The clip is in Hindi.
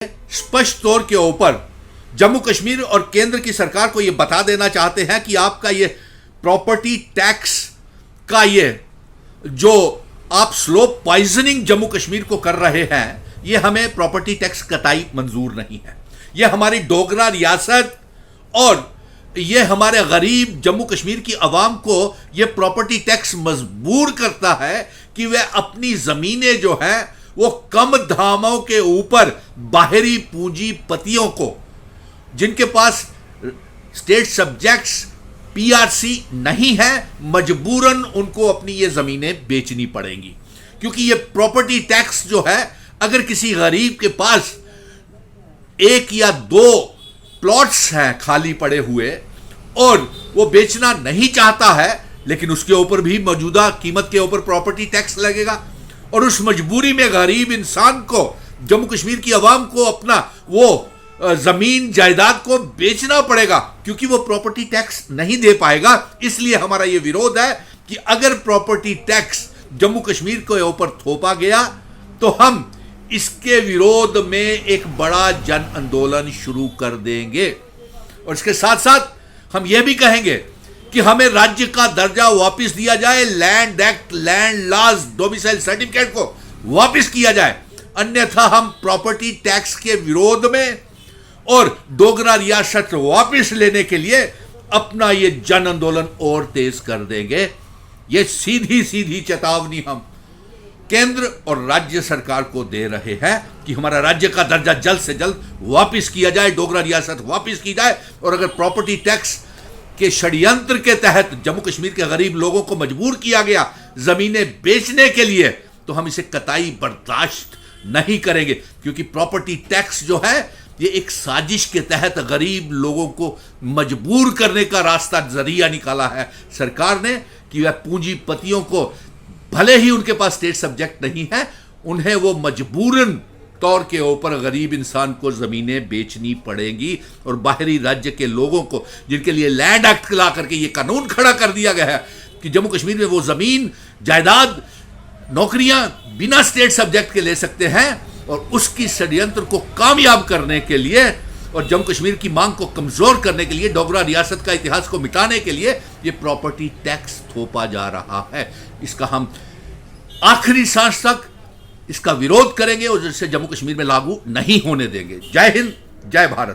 स्पष्ट तौर के ऊपर जम्मू कश्मीर और केंद्र की सरकार को यह बता देना चाहते हैं कि आपका ये प्रॉपर्टी टैक्स का ये जो आप स्लो पॉइजनिंग जम्मू कश्मीर को कर रहे हैं, ये हमें प्रॉपर्टी टैक्स कतई मंजूर नहीं है। ये हमारी डोगरा रियासत और ये हमारे गरीब जम्मू कश्मीर की आवाम को ये प्रॉपर्टी टैक्स मजबूर करता है कि वे अपनी जमीनें जो है वो कम दामों के ऊपर बाहरी पूंजीपतियों को, जिनके पास स्टेट सब्जेक्ट्स पीआरसी नहीं है, मजबूरन उनको अपनी ये जमीनें बेचनी पड़ेंगी। क्योंकि ये प्रॉपर्टी टैक्स जो है, अगर किसी गरीब के पास एक या दो प्लॉट्स हैं खाली पड़े हुए और वो बेचना नहीं चाहता है, लेकिन उसके ऊपर भी मौजूदा कीमत के ऊपर प्रॉपर्टी टैक्स लगेगा और उस मजबूरी में गरीब इंसान को, जम्मू कश्मीर की आवाम को अपना वो जमीन जायदाद को बेचना पड़ेगा क्योंकि वो प्रॉपर्टी टैक्स नहीं दे पाएगा। इसलिए हमारा ये विरोध है कि अगर प्रॉपर्टी टैक्स जम्मू कश्मीर के ऊपर थोपा गया तो हम इसके विरोध में एक बड़ा जन आंदोलन शुरू कर देंगे और इसके साथ साथ हम यह भी कहेंगे कि हमें राज्य का दर्जा वापस दिया जाए, land act, land laws, domicile certificate को वापस किया जाए, अन्यथा हम प्रॉपर्टी टैक्स के विरोध में और डोगरा रियासत वापस लेने के लिए अपना ये जन आंदोलन और तेज कर देंगे। ये सीधी सीधी चेतावनी हम केंद्र और राज्य सरकार को दे रहे हैं कि हमारा राज्य का दर्जा जल्द से जल्द वापस किया जाए, डोगरा रियासत वापस की जाए और अगर प्रॉपर्टी टैक्स के षड्यंत्र के तहत जम्मू कश्मीर के गरीब लोगों को मजबूर किया गया जमीनें बेचने के लिए, तो हम इसे कतई बर्दाश्त नहीं करेंगे। क्योंकि प्रॉपर्टी टैक्स जो है ये एक साजिश के तहत गरीब लोगों को मजबूर करने का रास्ता, जरिया निकाला है सरकार ने कि वह पूंजीपतियों को, भले ही उनके पास स्टेट सब्जेक्ट नहीं है, उन्हें वो मजबूरन तौर के ऊपर गरीब इंसान को जमीनें बेचनी पड़ेंगी और बाहरी राज्य के लोगों को, जिनके लिए लैंड एक्ट ला करके ये कानून खड़ा कर दिया गया है कि जम्मू कश्मीर में वो जमीन, जायदाद, नौकरियां बिना स्टेट सब्जेक्ट के ले सकते हैं और उसकी षड्यंत्र को कामयाब करने के लिए और जम्मू कश्मीर की मांग को कमजोर करने के लिए, डोगरा रियासत का इतिहास को मिटाने के लिए ये प्रॉपर्टी टैक्स थोपा जा रहा है। इसका हम आखिरी सांस तक इसका विरोध करेंगे और जिसे जम्मू कश्मीर में लागू नहीं होने देंगे। जय हिंद, जय भारत।